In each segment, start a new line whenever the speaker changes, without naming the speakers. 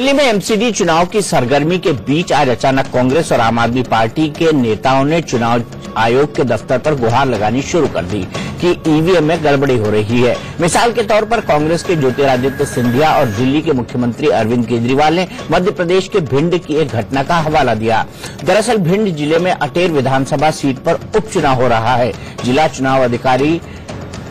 दिल्ली में एमसीडी चुनाव की सरगर्मी के बीच आज अचानक कांग्रेस और आम आदमी पार्टी के नेताओं ने चुनाव आयोग के दफ्तर पर गुहार लगानी शुरू कर दी कि ईवीएम में गड़बड़ी हो रही है। मिसाल के तौर पर कांग्रेस के ज्योतिरादित्य सिंधिया और दिल्ली के मुख्यमंत्री अरविंद केजरीवाल ने मध्य प्रदेश के भिंड की एक घटना का हवाला दिया। दरअसल भिंड जिले में अटेर विधानसभा सीट पर उपचुनाव हो रहा है। जिला चुनाव अधिकारी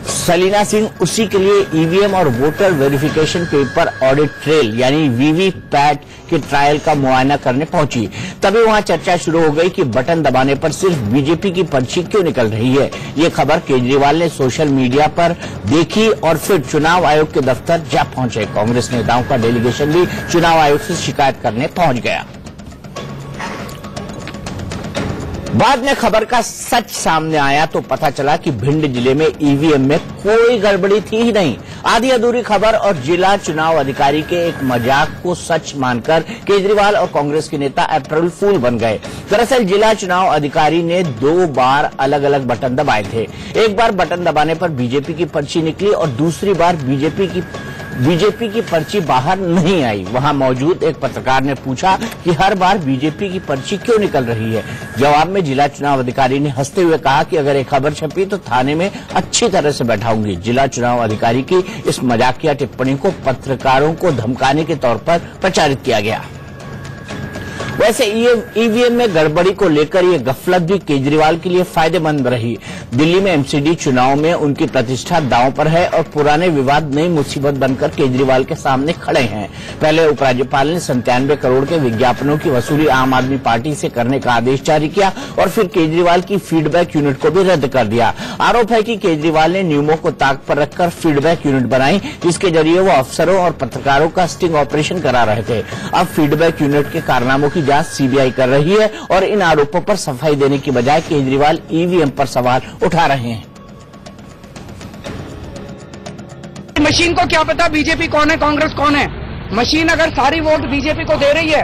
सलीना सिंह उसी के लिए ईवीएम और voter verification paper audit trail यानी वीवीपैट के ट्रायल का मुआयना करने पहुंची। तभी वहां चर्चा शुरू हो गई कि बटन दबाने पर सिर्फ बीजेपी की पर्ची क्यों निकल रही है। ये खबर केजरीवाल ने सोशल मीडिया पर देखी और फिर चुनाव आयोग के दफ्तर जा पहुंचे। कांग्रेस नेताओं का डेलीगेशन भी चुनाव आयोग से शिकायत करने पहुंच गया। बाद में खबर का सच सामने आया तो पता चला कि भिंड जिले में ईवीएम में कोई गड़बड़ी थी ही नहीं। आधी अधूरी खबर और जिला चुनाव अधिकारी के एक मजाक को सच मानकर केजरीवाल और कांग्रेस के नेता अप्रैल फूल बन गए। दरअसल जिला चुनाव अधिकारी ने 2 बार अलग अलग बटन दबाए थे। एक बार बटन दबाने पर बीजेपी की पर्ची निकली और दूसरी बार बीजेपी की पर्ची बाहर नहीं आई। वहां मौजूद एक पत्रकार ने पूछा कि हर बार बीजेपी की पर्ची क्यों निकल रही है। जवाब में जिला चुनाव अधिकारी ने हंसते हुए कहा कि अगर एक खबर छपी तो थाने में अच्छी तरह से बैठाऊंगी। जिला चुनाव अधिकारी की इस मजाकिया टिप्पणी को पत्रकारों को धमकाने के तौर पर प्रचारित किया गया। वैसे ईवीएम में गड़बड़ी को लेकर ये गफलत भी केजरीवाल के लिए फायदेमंद रही। दिल्ली में एमसीडी चुनाव में उनकी प्रतिष्ठा दांव पर है और पुराने विवाद नई मुसीबत बनकर केजरीवाल के सामने खड़े हैं। पहले उपराज्यपाल ने 97 करोड़ के विज्ञापनों की वसूली आम आदमी पार्टी से करने का आदेश जारी किया और फिर केजरीवाल की फीडबैक यूनिट को भी रद्द कर दिया। आरोप है कि केजरीवाल ने नियमों को ताक पर रखकर फीडबैक यूनिट बनाई, जिसके जरिए वो अफसरों और पत्रकारों का स्टिंग ऑपरेशन करा रहे थे। अब फीडबैक यूनिट के कारनामों की जांच सीबीआई कर रही है और इन आरोपों पर सफाई देने की बजाय केजरीवाल ईवीएम पर सवाल उठा रहे हैं।
मशीन को क्या पता बीजेपी कौन है कांग्रेस कौन है। मशीन अगर सारी वोट बीजेपी को दे रही है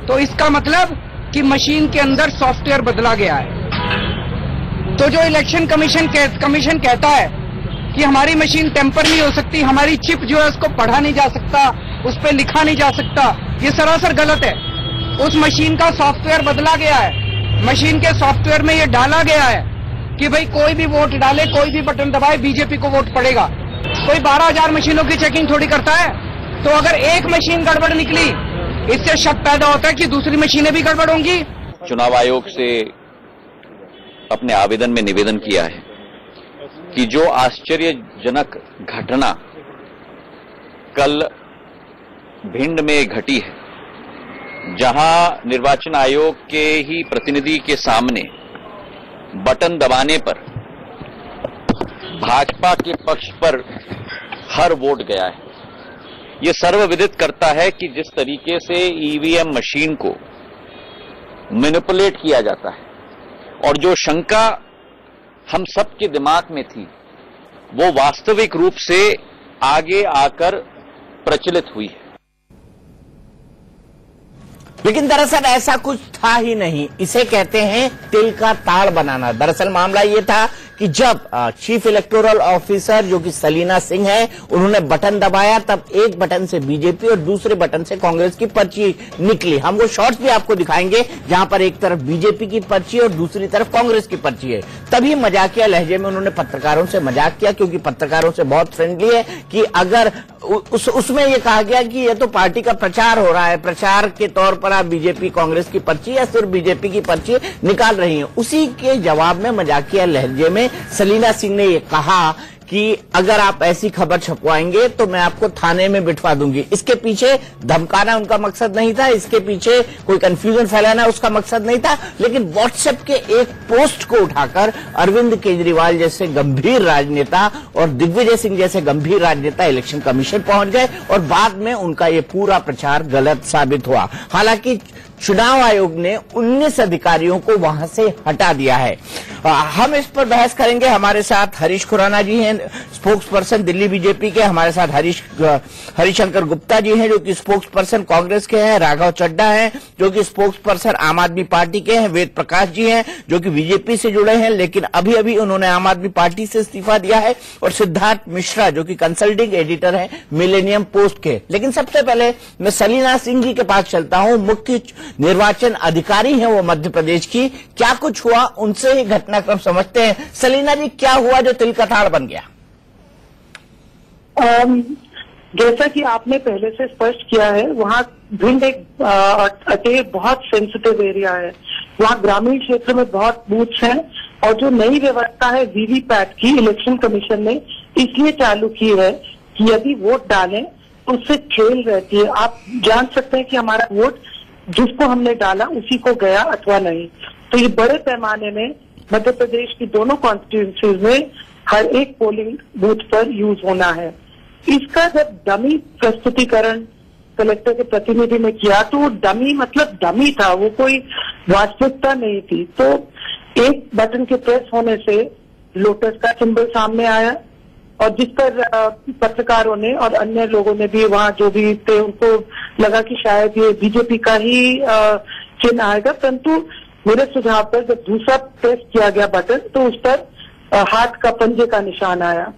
तो इसका मतलब कि मशीन के अंदर सॉफ्टवेयर बदला गया है। तो जो इलेक्शन कमीशन कहता है कि हमारी मशीन टेम्पर नहीं हो सकती, हमारी चिप जो है उसको पढ़ा नहीं जा सकता, उस पर लिखा नहीं जा सकता, ये सरासर गलत है। उस मशीन का सॉफ्टवेयर बदला गया है। मशीन के सॉफ्टवेयर में ये डाला गया है कि भाई कोई भी वोट डाले, कोई भी बटन दबाए, बीजेपी को वोट पड़ेगा। कोई 12,000 मशीनों की चेकिंग थोड़ी करता है। तो अगर एक मशीन गड़बड़ निकली, इससे शक पैदा होता है कि दूसरी मशीनें भी गड़बड़ होंगी।
चुनाव आयोग से अपने आवेदन में निवेदन किया है कि जो आश्चर्यजनक घटना कल भिंड में घटी है, जहां निर्वाचन आयोग के ही प्रतिनिधि के सामने बटन दबाने पर भाजपा के पक्ष पर हर वोट गया है, ये सर्वविदित करता है कि जिस तरीके से ईवीएम मशीन को मैनिपुलेट किया जाता है और जो शंका हम सबके दिमाग में थी वो वास्तविक रूप से आगे आकर प्रचलित हुई है।
लेकिन दरअसल ऐसा कुछ था ही नहीं। इसे कहते हैं तिल का ताड़ बनाना। दरअसल मामला ये था कि जब चीफ इलेक्टोरल ऑफिसर जो कि सलीना सिंह है, उन्होंने बटन दबाया तब एक बटन से बीजेपी और दूसरे बटन से कांग्रेस की पर्ची निकली। हम वो शॉट्स भी आपको दिखाएंगे जहां पर एक तरफ बीजेपी की पर्ची और दूसरी तरफ कांग्रेस की पर्ची है। तभी मजाकिया लहजे में उन्होंने पत्रकारों से मजाक किया, क्योंकि पत्रकारों से बहुत फ्रेंडली है कि अगर उसमें यह कहा गया कि यह तो पार्टी का प्रचार हो रहा है, प्रचार के तौर पर आप बीजेपी कांग्रेस की पर्ची या सिर्फ बीजेपी की पर्ची निकाल रही हैं। उसी के जवाब में मजाकिया लहजे में सलीना सिंह ने यह कहा कि अगर आप ऐसी खबर छपवाएंगे तो मैं आपको थाने में बिठवा दूंगी। इसके पीछे धमकाना उनका मकसद नहीं था, इसके पीछे कोई कंफ्यूजन फैलाना उसका मकसद नहीं था। लेकिन व्हाट्सएप के एक पोस्ट को उठाकर अरविंद केजरीवाल जैसे गंभीर राजनेता और दिग्विजय सिंह जैसे गंभीर राजनेता इलेक्शन कमीशन पहुंच गए और बाद में उनका ये पूरा प्रचार गलत साबित हुआ। हालांकि चुनाव आयोग ने 19 अधिकारियों को वहां से हटा दिया है। हम इस पर बहस करेंगे। हमारे साथ हरीश खुराना जी हैं, स्पोक्स पर्सन दिल्ली बीजेपी के। हमारे साथ हरिशंकर गुप्ता जी हैं, जो कि स्पोक्स पर्सन कांग्रेस के हैं। राघव चड्ढा हैं, जो कि स्पोक्स पर्सन आम आदमी पार्टी के हैं। वेद प्रकाश जी हैं, जो कि बीजेपी से जुड़े हैं, लेकिन अभी अभी उन्होंने आम आदमी पार्टी से इस्तीफा दिया है। और सिद्धार्थ मिश्रा, जो कि कंसल्टिंग एडिटर हैं मिलेनियम पोस्ट के। लेकिन सबसे पहले मैं सलीना सिंह जी के पास चलता हूं। मुख्य निर्वाचन अधिकारी हैं वो मध्य प्रदेश की। क्या कुछ हुआ, उनसे ही घटनाक्रम समझते हैं। सलीना जी, क्या हुआ जो तिल का ताड़ बन गया?
जैसा कि आपने पहले से स्पष्ट किया है, वहाँ भिंड एक अटेर बहुत सेंसिटिव एरिया है। वहाँ ग्रामीण क्षेत्र में बहुत बूथ्स हैं और जो नई व्यवस्था है वीवीपैट की, इलेक्शन कमीशन ने इसलिए चालू की है कि यदि वोट डालें तो उससे खेल रहती है। आप जान सकते हैं कि हमारा वोट जिसको हमने डाला उसी को गया अथवा नहीं। तो ये बड़े पैमाने में मध्य प्रदेश की दोनों कॉन्स्टिट्यूंसीज में हर एक पोलिंग बूथ पर यूज होना है। इसका जब डमी प्रस्तुतिकरण कलेक्टर के प्रतिनिधि ने किया तो वो डमी मतलब डमी था, वो कोई वास्तविकता नहीं थी। तो एक बटन के प्रेस होने से लोटस का सिंबल सामने आया और जिस पर पत्रकारों ने और अन्य लोगों ने भी, वहां जो भी थे, उनको लगा कि शायद ये बीजेपी का ही चिन्ह आएगा। परंतु मेरे सुझाव पर जब दूसरा प्रेस किया गया बटन तो उस पर हाथ का पंजे का निशान आया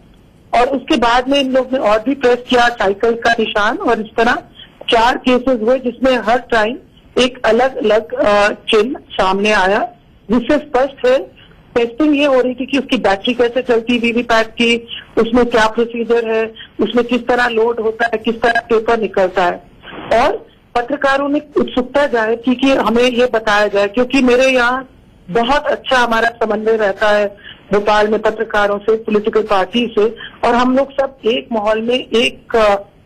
और उसके बाद में इन लोग ने और भी प्रेस किया, साइकिल का निशान, और इस तरह 4 केसेस हुए जिसमें हर टाइम एक अलग अलग चिन्ह सामने आया, जिससे स्पष्ट है टेस्टिंग ये हो रही थी कि उसकी बैटरी कैसे चलती, वीवीपैट की, उसमें क्या प्रोसीजर है, उसमें किस तरह लोड होता है, किस तरह पेपर निकलता है। और पत्रकारों ने उत्सुकता जाहिर की कि हमें ये बताया जाए, क्योंकि मेरे यहाँ बहुत अच्छा हमारा समन्वय रहता है भोपाल में पत्रकारों से, पॉलिटिकल पार्टी से, और हम लोग सब एक माहौल में एक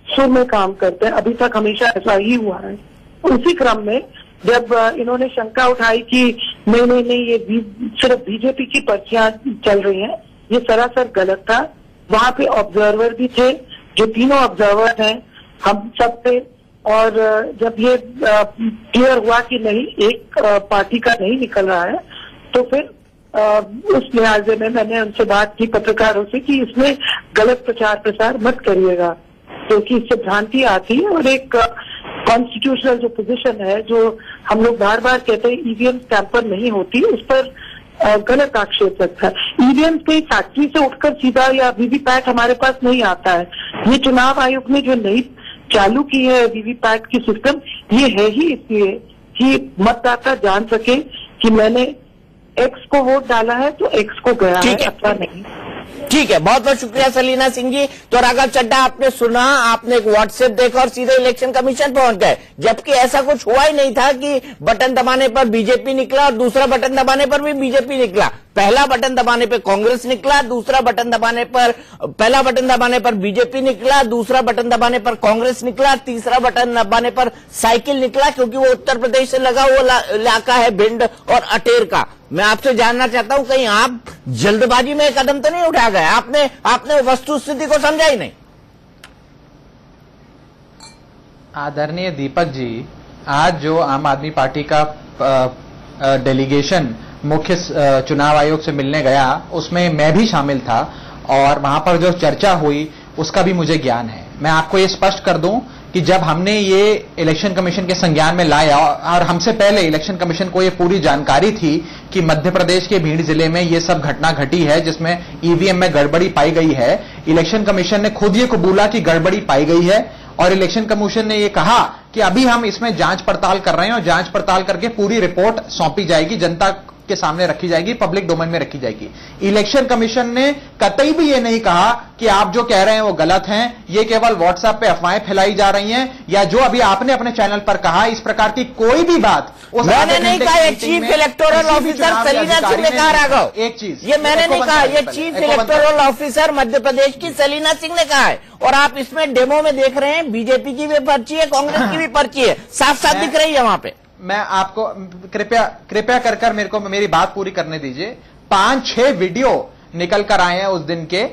सुर में काम करते हैं। अभी तक हमेशा ऐसा ही हुआ है। उसी क्रम में जब इन्होंने शंका उठाई कि नहीं ये सिर्फ बीजेपी की पर्चियां चल रही हैं, ये सरासर गलत था। वहां पे ऑब्जर्वर भी थे, जो तीनों ऑब्जर्वर हैं हम सब थे। और जब ये क्लियर हुआ कि नहीं, एक पार्टी का नहीं निकल रहा है, तो फिर उस लिहाजे में मैंने उनसे बात की पत्रकारों से कि इसमें गलत प्रचार प्रसार मत करिएगा, क्योंकि इससे भ्रांति आती है। और एक कॉन्स्टिट्यूशनल जो पोजीशन है, जो हम लोग बार बार कहते हैं ईवीएम टैंपर नहीं होती, उस पर गलत आक्षेप रखा है। ईवीएम की फैक्ट्री से उठकर सीधा या वीवीपैट हमारे पास नहीं आता है। ये चुनाव आयोग ने जो नई चालू की है वीवीपैट की सिस्टम, ये है ही इसलिए कि मतदाता जान सके कि मैंने एक्स को वोट डाला है तो एक्स को गया है अथवा नहीं।
ठीक है, बहुत बहुत शुक्रिया सलीना सिंह जी। तो राघव चड्ढा, आपने सुना, आपने एक व्हाट्सएप देखा और सीधे इलेक्शन कमीशन पहुंच गए, जबकि ऐसा कुछ हुआ ही नहीं था कि बटन दबाने पर बीजेपी निकला और दूसरा बटन दबाने पर भी बीजेपी निकला। पहला बटन दबाने पर कांग्रेस निकला, दूसरा बटन दबाने पर, पहला बटन दबाने पर बीजेपी निकला, दूसरा बटन दबाने पर कांग्रेस निकला, तीसरा बटन दबाने पर साइकिल निकला, क्योंकि वो उत्तर प्रदेश से लगा हुआ इलाका है भिंड और अटेर का। मैं आपसे जानना चाहता हूं, कहीं आप जल्दबाजी में कदम तो नहीं उठा गए? आपने वस्तु स्थिति को समझा ही नहीं।
आदरणीय दीपक जी, आज जो आम आदमी पार्टी का डेलीगेशन मुख्य चुनाव आयोग से मिलने गया, उसमें मैं भी शामिल था और वहां पर जो चर्चा हुई उसका भी मुझे ज्ञान है। मैं आपको ये स्पष्ट कर दूं कि जब हमने ये इलेक्शन कमीशन के संज्ञान में लाया, और हमसे पहले इलेक्शन कमीशन को ये पूरी जानकारी थी कि मध्य प्रदेश के भिंड जिले में ये सब घटना घटी है जिसमें ईवीएम में गड़बड़ी पाई गई है। इलेक्शन कमीशन ने खुद ये कबूला कि गड़बड़ी पाई गई है और इलेक्शन कमीशन ने ये कहा कि अभी हम इसमें जांच पड़ताल कर रहे हैं और जांच पड़ताल करके पूरी रिपोर्ट सौंपी जाएगी, जनता के सामने रखी जाएगी, पब्लिक डोमेन में रखी जाएगी। इलेक्शन कमीशन ने कतई भी ये नहीं कहा कि आप जो कह रहे हैं वो गलत हैं, ये केवल व्हाट्सएप पे अफवाहें फैलाई जा रही हैं, या जो अभी आपने अपने चैनल पर कहा, इस प्रकार की कोई भी बात
मैंने नहीं कहा। ये chief electoral officer Salina Singh ने कहा। राघव,
एक चीज
ये मैंने नहीं कहा, ये chief electoral officer Madhya Pradesh की सलीना सिंह ने कहा है। और आप इसमें डेमो में देख रहे हैं बीजेपी की भी पर्ची है, कांग्रेस की भी पर्ची है, साफ साफ दिख रही है वहां पे।
मैं आपको कृपया कर मेरे को मेरी बात पूरी करने दीजिए। 5-6 वीडियो निकल कर आए हैं उस दिन के।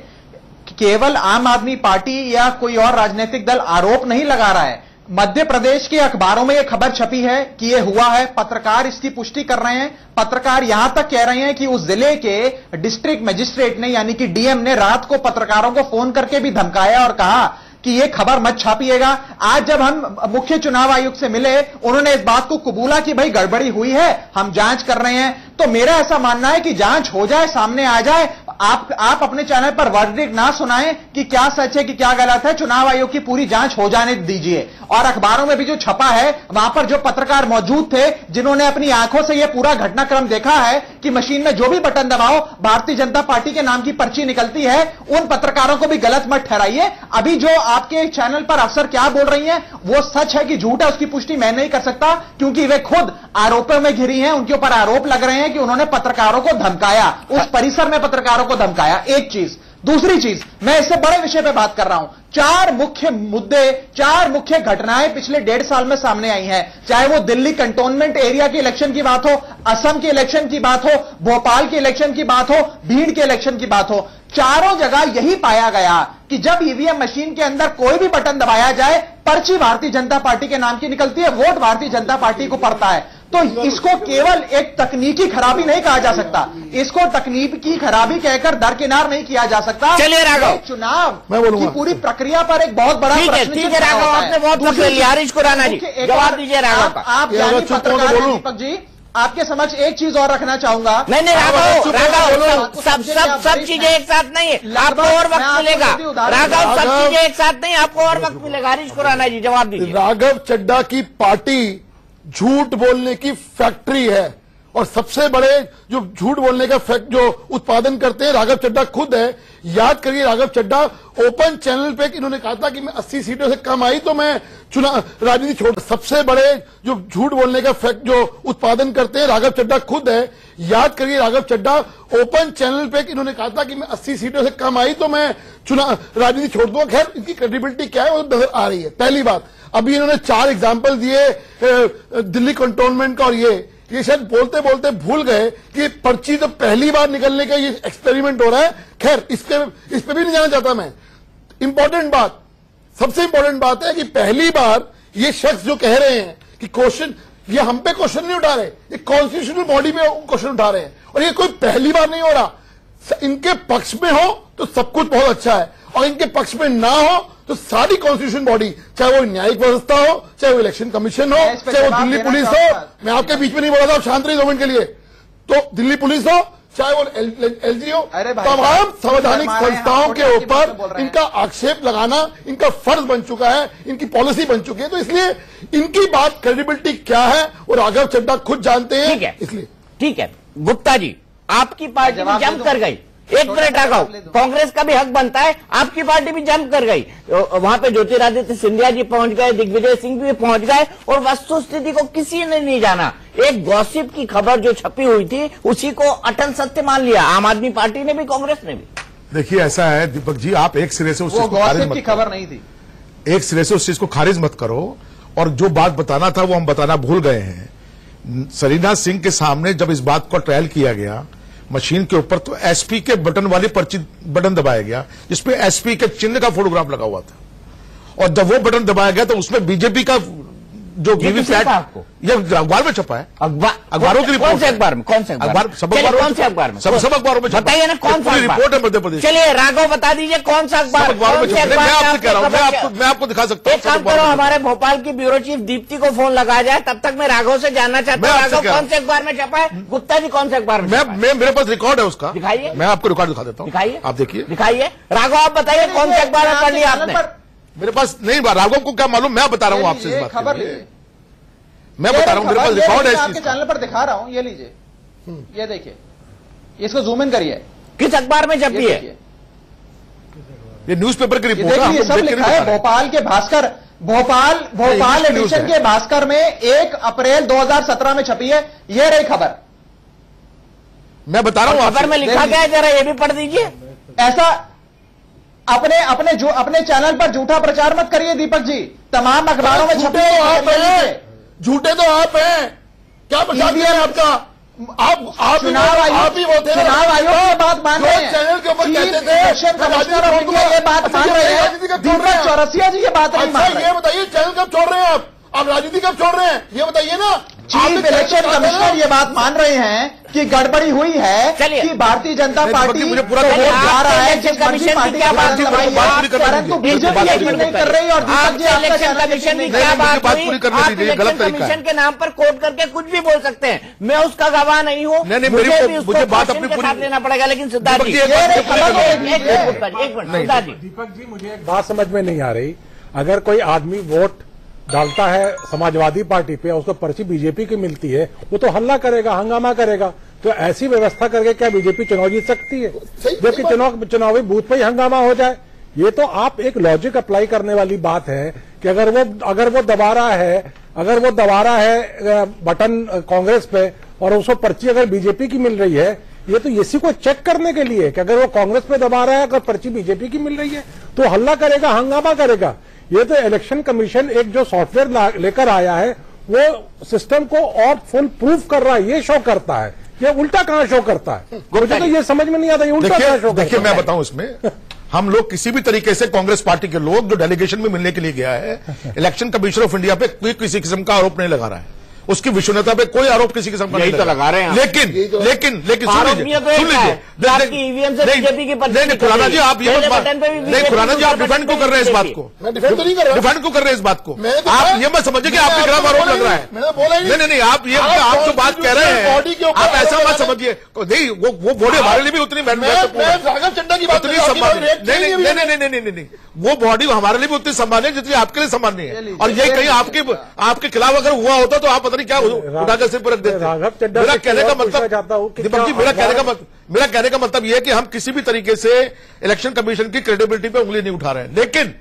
केवल आम आदमी पार्टी या कोई और राजनीतिक दल आरोप नहीं लगा रहा है, मध्य प्रदेश के अखबारों में यह खबर छपी है कि यह हुआ है। पत्रकार इसकी पुष्टि कर रहे हैं। पत्रकार यहां तक कह रहे हैं कि उस जिले के डिस्ट्रिक्ट मजिस्ट्रेट ने यानी कि डीएम ने रात को पत्रकारों को फोन करके भी धमकाया और कहा कि यह खबर मत छापिएगा। आज जब हम मुख्य चुनाव आयुक्त से मिले, उन्होंने इस बात को कबूला कि भाई गड़बड़ी हुई है, हम जांच कर रहे हैं। तो मेरा ऐसा मानना है कि जांच हो जाए, सामने आ जाए। आप अपने चैनल पर वर्डिक्ट ना सुनाएं कि क्या सच है कि क्या गलत है। चुनाव आयोग की पूरी जांच हो जाने दीजिए। और अखबारों में भी जो छपा है, वहां पर जो पत्रकार मौजूद थे जिन्होंने अपनी आंखों से यह पूरा घटनाक्रम देखा है कि मशीन में जो भी बटन दबाओ भारतीय जनता पार्टी के नाम की पर्ची निकलती है, उन पत्रकारों को भी गलत मत ठहराइए। अभी जो आपके चैनल पर अफसर क्या बोल रही हैं वो सच है कि झूठ है, उसकी पुष्टि मैं नहीं कर सकता, क्योंकि वे खुद आरोपों में घिरी हैं। उनके ऊपर आरोप लग रहे हैं कि उन्होंने पत्रकारों को धमकाया, उस परिसर में पत्रकारों को धमकाया। एक चीज। दूसरी चीज, मैं इससे बड़े विषय पे बात कर रहा हूं। 4 मुख्य मुद्दे, 4 मुख्य घटनाएं पिछले 1.5 साल में सामने आई हैं। चाहे वो दिल्ली कंटोनमेंट एरिया के इलेक्शन की बात हो, असम के इलेक्शन की बात हो, भोपाल के इलेक्शन की बात हो, भीड़ के इलेक्शन की बात हो, चारों जगह यही पाया गया कि जब ईवीएम मशीन के अंदर कोई भी बटन दबाया जाए, पर्ची भारतीय जनता पार्टी के नाम की निकलती है, वोट भारतीय जनता पार्टी को पड़ता है। तो इसको केवल एक तकनीकी खराबी नहीं कहा जा सकता, इसको तकनीकी खराबी कहकर दरकिनार नहीं किया जा सकता।
चलिए राघव,
चुनाव की पूरी प्रक्रिया पर एक बहुत बड़ा प्रश्न
ठीक है राघव, आपने बहुत वक्त ले लिया। हरीश खुराना जी जवाब दीजिए राघव।
आप यानी पत्रकार हैं दीपक जी, आपके समझ एक चीज और रखना चाहूंगा।
नहीं राघव, सब चीजें एक साथ नहीं है, आपको और वक्त मिलेगा। राघव, सब चीजें एक साथ नहीं, आपको और वक्त मिलेगा। हरीश खुराना जी जवाब दीजिए।
राघव चड्ढा की पार्टी झूठ बोलने की फैक्ट्री है, और सबसे बड़े जो झूठ बोलने का जो उत्पादन करते हैं राघव चड्ढा खुद है। याद करिए, राघव चड्ढा ओपन चैनल पे इन्होंने कहा था कि मैं 80 सीटों से कम आई तो मैं चुनाव राजनीति छोड़। सबसे बड़े जो झूठ बोलने का जो उत्पादन करते हैं राघव चड्ढा खुद है। याद करिए, राघव चड्ढा ओपन चैनल पे इन्होंने कहा था कि मैं 80 सीटों से कम आई तो मैं चुनाव राजनीति छोड़ दूंगा। खैर, इनकी क्रेडिबिलिटी क्या है वो नजर आ रही है। पहली बात, अभी इन्होंने 4 एग्जाम्पल दिए दिल्ली कंटोनमेंट का, और ये शायद बोलते बोलते भूल गए कि पर्ची तो पहली बार निकलने का ये एक्सपेरिमेंट हो रहा है। खैर, इस पे भी नहीं जाना चाहता मैं। इंपॉर्टेंट बात, सबसे इंपॉर्टेंट बात है कि पहली बार ये शख्स जो कह रहे हैं कि क्वेश्चन, ये हम पे क्वेश्चन नहीं उठा रहे, ये कॉन्स्टिट्यूशनल बॉडी पे क्वेश्चन उठा रहे हैं, और ये कोई पहली बार नहीं हो रहा। इनके पक्ष में हो तो सब कुछ बहुत अच्छा है, और इनके पक्ष में ना हो तो सारी कॉन्स्टिट्यूशन बॉडी, चाहे वो न्यायिक व्यवस्था हो, चाहे वो इलेक्शन कमीशन हो, चाहे वो दिल्ली पुलिस हो, मैं आपके बीच में नहीं बोला था, आप शांत रहिए 2 मिनट के लिए, तो दिल्ली पुलिस हो, चाहे वो एलजी हो, तमाम संवैधानिक संस्थाओं के ऊपर इनका आक्षेप लगाना इनका फर्ज बन चुका है, इनकी पॉलिसी बन चुकी है। तो इसलिए इनकी बात क्रेडिबिलिटी क्या है और राघव चड्ढा खुद जानते हैं। इसलिए ठीक है।
गुप्ता जी, आपकी पार्टी भी जंप कर गई। एक मिनट राघव, कांग्रेस का भी हक बनता है, आपकी पार्टी भी जंप कर गई। वहां पे ज्योतिरादित्य सिंधिया जी पहुंच गए, दिग्विजय सिंह भी पहुंच गए, और वस्तु स्थिति को किसी ने नहीं जाना। एक गॉसिप की खबर जो छपी हुई थी उसी को अटल सत्य मान लिया, आम आदमी पार्टी ने भी, कांग्रेस ने भी।
देखिए, ऐसा है दीपक जी, आप एक सिरे से उस चीज को खारिज मत,
खबर नहीं थी,
एक सिरे से उस चीज को खारिज मत करो। और जो बात बताना था वो हम बताना भूल गए हैं। सरीना सिंह के सामने जब इस बात को ट्रायल किया गया मशीन के ऊपर, तो एसपी के बटन वाली पर्ची बटन दबाया गया जिसपे एसपी के चिन्ह का फोटोग्राफ लगा हुआ था, और जब वो बटन दबाया गया तो उसमें बीजेपी का जो वीवीपैट, ये अखबार में छपा है, अखबारों की रिपोर्ट।
कौन से अखबार में? कौन से अखबार?
सब अखबारों में, सब अखबारों में
बताइए ना, कौन सा
रिपोर्ट है मध्य प्रदेश।
चलिए राघव बता दीजिए कौन सा अखबार?
अखबारों में मैं आपसे कह रहा हूँ, मैं आपको दिखा सकता हूँ।
एक काम करो, हमारे भोपाल की ब्यूरो चीफ दीप्ति को फोन लगाया जाए, तब तक मैं राघव से जानना चाहता हूँ राघव कौन से अखबार में छपा है। गुप्ता जी, कौन से अखबार में?
मेरे पास रिकॉर्ड है उसका,
दिखाइए।
मैं आपको रिकॉर्ड दिखा देता हूँ,
दिखाइए,
आप देखिए,
दिखाइए। राघव आप बताइए कौन से अखबार में पढ़ लिया आपने?
मेरे पास नहीं, राघव को क्या मालूम, मैं बता रहा हूँ आपसे इस बात खबर, मैं बता रहा हूँ, मेरे पास रिकॉर्ड है,
आपके चैनल पर दिखा रहा हूँ, ये लीजिए, ये देखिए, इसको जूम इन करिए।
किस अखबार में छपी है?
ये न्यूज़पेपर की रिपोर्ट
है, सब लिखा है भोपाल के भास्कर, भोपाल एडिशन के भास्कर में 1 अप्रैल 2017 में छपी है। ये रही खबर,
मैं बता रहा हूँ,
खबर में लिखा गया है, जरा ये भी पढ़ दीजिए।
ऐसा अपने चैनल पर झूठा प्रचार मत करिए दीपक जी, तमाम अखबारों में छपे
झूठे तो आप हैं, क्या प्रचार है आपका? आप
चुनाव आयोग
ही वो थे,
चुनाव आयोग ये बात मान रहे हैं,
चैनल के ऊपर कहते थे
इलेक्शन कमिश्नर ऑफ इंडिया ये बात मान रहे हैं, दीपक चौरसिया जी ये बात नहीं मान रहे।
ये बताइए चैनल कब छोड़ रहे हैं आप राजनीति कब छोड़ रहे हैं, ये बताइए ना।
चीफ इलेक्शन कमिश्नर ये बात मान रहे हैं कि गड़बड़ी हुई है, कि भारतीय जनता पार्टी
मुझे
पूरा वोट जा रहा है, जिस मर्जी पार्टी
क्या बात
परंतु बीजेपी एग्री नहीं कर रही। और
इलेक्शन कमीशन की क्या बात हुई? आप इलेक्शन कमीशन के नाम पर कोट करके कुछ भी बोल सकते हैं, मैं उसका गवाह नहीं हूँ, मुझे बात अपनी पूरी साथ लेना पड़ेगा। लेकिन सिद्धार्थ जी एक मिनट, सिद्धार्थ जी,
दीपक जी मुझे एक बात समझ में नहीं आ रही, अगर कोई आदमी वोट डालता है समाजवादी पार्टी पे, उसको पर्ची बीजेपी की मिलती है, वो तो हल्ला करेगा, हंगामा करेगा, तो ऐसी व्यवस्था करके क्या बीजेपी चुनाव जीत सकती है? जबकि चुनावी बूथ पे ही हंगामा हो जाए। ये तो आप एक लॉजिक अप्लाई करने वाली बात है कि अगर वो दबा रहा है बटन कांग्रेस पे और उसको पर्ची अगर बीजेपी की मिल रही है, ये तो इसी को चेक करने के लिए कि अगर वो कांग्रेस पे दबा रहा है, अगर पर्ची बीजेपी की मिल रही है तो हल्ला करेगा, हंगामा करेगा। ये तो इलेक्शन कमीशन एक जो सॉफ्टवेयर लेकर आया है वो सिस्टम को और फुल प्रूफ कर रहा है, ये शो करता है। ये उल्टा कहां शो करता है? मुझे तो ये समझ में नहीं आता, ये उल्टा कहां शो करता है?
देखिए मैं बताऊं इसमें, हम लोग किसी भी तरीके से कांग्रेस पार्टी के लोग जो डेलीगेशन में मिलने के लिए गया है, इलेक्शन कमीशन ऑफ इंडिया पे कोई किसी किस्म का आरोप नहीं लगा रहा है, उसकी विश्वसनीयता पे कोई आरोप किसी किस्म का नहीं लगा रहे हैं। लेकिन सुन लीजिए,
ईवीएम से बीजेपी की
नहीं खुराना जी, आप ये नहीं खुराना जी, आप डिफेंड क्यों कर रहे हैं इस बात को? मैं डिफेंड तो नहीं कर रहा, डिफेंड क्यों कर रहे हैं इस बात को? आप ये मत समझिए कि आपके खिलाफ आरोप लग रहा है। नहीं, आप ये आप जो बात कह रहे हैं आप ऐसा मत समझिए। नहीं, वो बॉडी हमारे लिए भी उतनी राघव चड्ढा की बात नहीं, वो बॉडी हमारे लिए भी उतनी सम्मान्य जितनी आपके लिए सम्मान्य है। और ये कहीं आपके खिलाफ अगर हुआ होता तो आप क्या उठाकर सिर पर रख देते। मेरा कहने का मतलब दीपक जी, मेरा कहने का मतलब यह है कि हम किसी भी तरीके से इलेक्शन कमीशन की क्रेडिबिलिटी पे उंगली नहीं उठा रहे हैं। लेकिन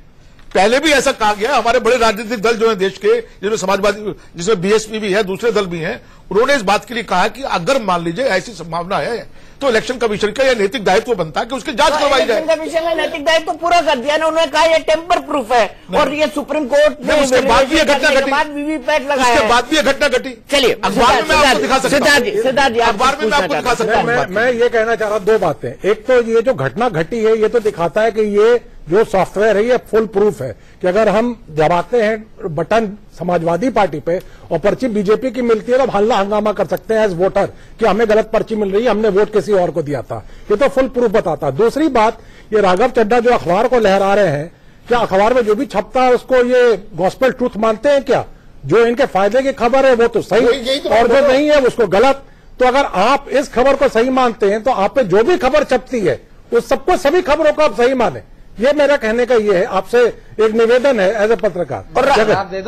पहले भी ऐसा कहा गया, हमारे बड़े राजनीतिक दल जो है देश के, जिसमें समाजवादी, जिसमें बीएसपी भी है, दूसरे दल भी हैं, उन्होंने इस बात के लिए कहा कि अगर मान लीजिए ऐसी संभावना है तो इलेक्शन कमीशन का यह नैतिक दायित्व बनता है कि उसकी जांच करवाई जाए।
इलेक्शन कमीशन ने नैतिक दायित्व पूरा कर दिया ना, उन्होंने कहा यह टेम्पर प्रूफ है और ये सुप्रीम कोर्ट ने
उसके बाद भी यह घटना घटी,
वीवीपैट लगाया,
उसके बाद भी यह घटना घटी।
चलिए
अखबार में मैं आपको दिखा सकता हूं,
सिद्धार्थ जी
अखबार में मैं आपको दिखा सकता हूं।
मैं ये कहना चाह रहा दो बातें। एक तो ये जो घटना घटी है ये तो दिखाता है कि ये जो सॉफ्टवेयर है ये फुल प्रूफ है कि अगर हम दबाते हैं बटन समाजवादी पार्टी पे और पर्ची बीजेपी की मिलती है तो हल्ला हंगामा कर सकते हैं एज वोटर कि हमें गलत पर्ची मिल रही है, हमने वोट किसी और को दिया था। ये तो फुल प्रूफ बताता है। दूसरी बात, ये राघव चड्ढा जो अखबार को लहरा रहे हैं, क्या अखबार में जो भी छपता है उसको ये गॉस्पेल ट्रूथ मानते हैं क्या? जो इनके फायदे की खबर है वो तो सही और जो नहीं है उसको गलत। तो अगर आप इस खबर को सही मानते हैं तो आप पे जो भी खबर छपती है उस सबको, सभी खबरों को आप सही माने। ये मेरा कहने का ये है, आपसे एक निवेदन है एज ए पत्रकार।
और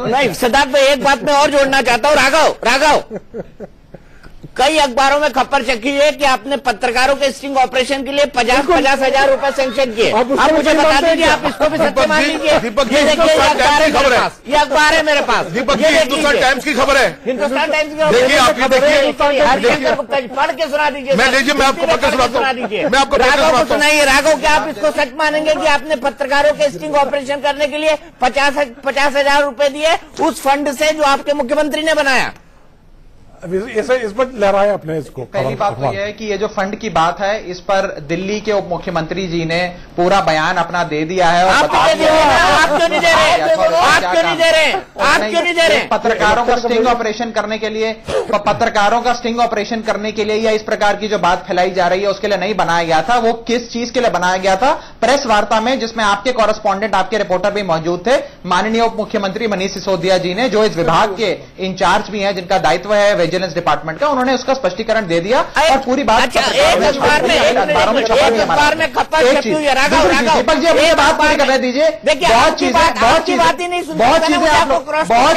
नहीं सिद्धार्थ भाई, एक बात मैं और जोड़ना चाहता हूँ। राघव कई अखबारों में खबर चकी है कि आपने पत्रकारों के स्टिंग ऑपरेशन के लिए 50-50 हजार रुपए सैंक्शन किए। आप मुझे बता दीजिए, आप इसको भी सत्य मान लीजिए। ये देखिए, ये अखबार है मेरे पास, ये अखबार है मेरे पास।
दीपक जी, हिंदुस्तान टाइम्स की खबर है,
हिंदुस्तान टाइम्स की
देखिए, आप ये देखिए,
हरिशंकर गुप्ता जी पढ़ के सुना दीजिए।
मैं लीजिए, मैं आपको पढ़ के सुना
दीजिए।
मैं आपको
राघव को सुनाइए। राघव, क्या आप इसको सच मानेंगे कि आपने पत्रकारों के स्टिंग ऑपरेशन करने के लिए 50 हजार रुपए दिए उस फंड से जो आपके मुख्यमंत्री ने बनाया?
इस पर लहराया अपने इसको।
पहली बात तो यह है कि ये जो फंड की बात है इस पर दिल्ली के उप मुख्यमंत्री जी ने पूरा बयान अपना दे दिया है। और
आप क्यों नहीं दे रहे?
पत्रकारों का स्टिंग ऑपरेशन करने के लिए, पत्रकारों का स्टिंग ऑपरेशन करने के लिए या इस प्रकार की जो बात फैलाई जा रही है उसके लिए नहीं बनाया गया था। वो किस चीज के लिए बनाया गया था? प्रेस वार्ता में, जिसमें आपके कॉरेस्पॉन्डेंट, आपके रिपोर्टर भी मौजूद थे, माननीय उप मुख्यमंत्री मनीष सिसोदिया जी ने, जो इस विभाग के इंचार्ज भी हैं, जिनका दायित्व है विजिलेंस डिपार्टमेंट का, उन्होंने उसका स्पष्टीकरण दे दिया और पूरी बात
अच्छा, एक अखबार में खबर छपी हुई है। राघव,
दीपक जी मुझे बात पूरी करने दीजिए। बहुत